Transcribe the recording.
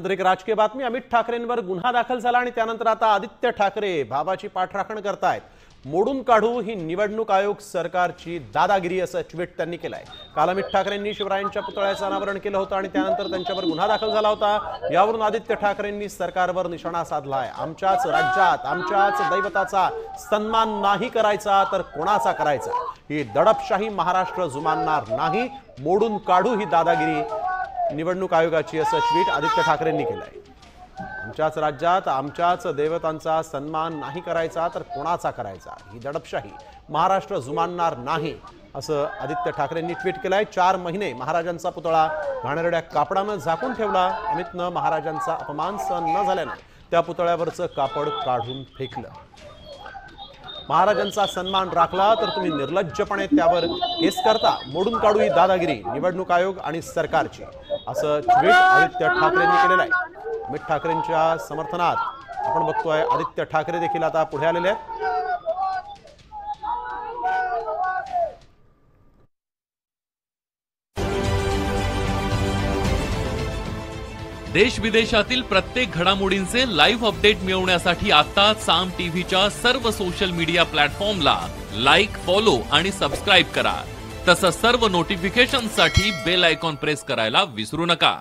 तर एक राजकीय बातमी, अमित ठाकरेंवर गुन्हा दाखल झाला आणि त्यानंतर आता आदित्य ठाकरे भावाची पाठराखण करतायत। मोडून काढू ही निवडणूक आयोग सरकारची दादागिरी असं ट्विट त्यांनी केलंय। काल अमित ठाकरेंनी शिवरायांच्या पुतळ्याचं अनावरण केलं होतं आणि त्यानंतर त्यांच्यावर गुन्हा दाखल झाला होता। यावरून आदित्य ठाकरेंनी सरकारवर निशाणा साधलाय। आमच्याच राज्यात आमच्याच दैवताचा सन्मान नाही करायचा तर कोणाचा करायचा, ही दडपशाही महाराष्ट्र जुमानणार नाही, मोडून काढू ही दादागिरी निवडणूक आयोगाची असं ट्विट आदित्य ठाकरेंनी केलंय। आमच्याच राज्यात आमच्याच देवतांचा सन्मान नाही करायचा तर कोणाचा करायचा, ही दडपशाही महाराष्ट्र जुमानणार नाही असं आदित्य ठाकरेंनी ट्विट केलंय। 4 महिने महाराजांचा पुतळा घाणेरड्या कापडानं झाकून ठेवला। अमितनं महाराजांचा अपमान सहन न झाल्यानं त्या पुतळ्यावरचं कापड काढून फेकलं। महाराजांचा सन्मान राखला तर तुम्ही निर्लज्जपणे त्यावर केस करता, मोडून काढू ही दादागिरी निवडणूक आयोग आणि सरकारची असं ट्विट आदित्य ठाकरेंनी केलेलं आहे। अमित ठाकरेंच्या समर्थनात आपण बघतोय आदित्य ठाकरे देखील आता पुढे आलेले आहेत। देश विदेशातील प्रत्येक घडामोडींचे लाईव्ह अपडेट मिळवण्यासाठी आता साम टीव्हीच्या सर्व सोशल मीडिया प्लॅटफॉर्मला लाईक, फॉलो आणि सबस्क्राईब करा। तसंच सर्व नोटिफिकेशनसाठी बेल आयकॉन प्रेस करायला विसरू नका।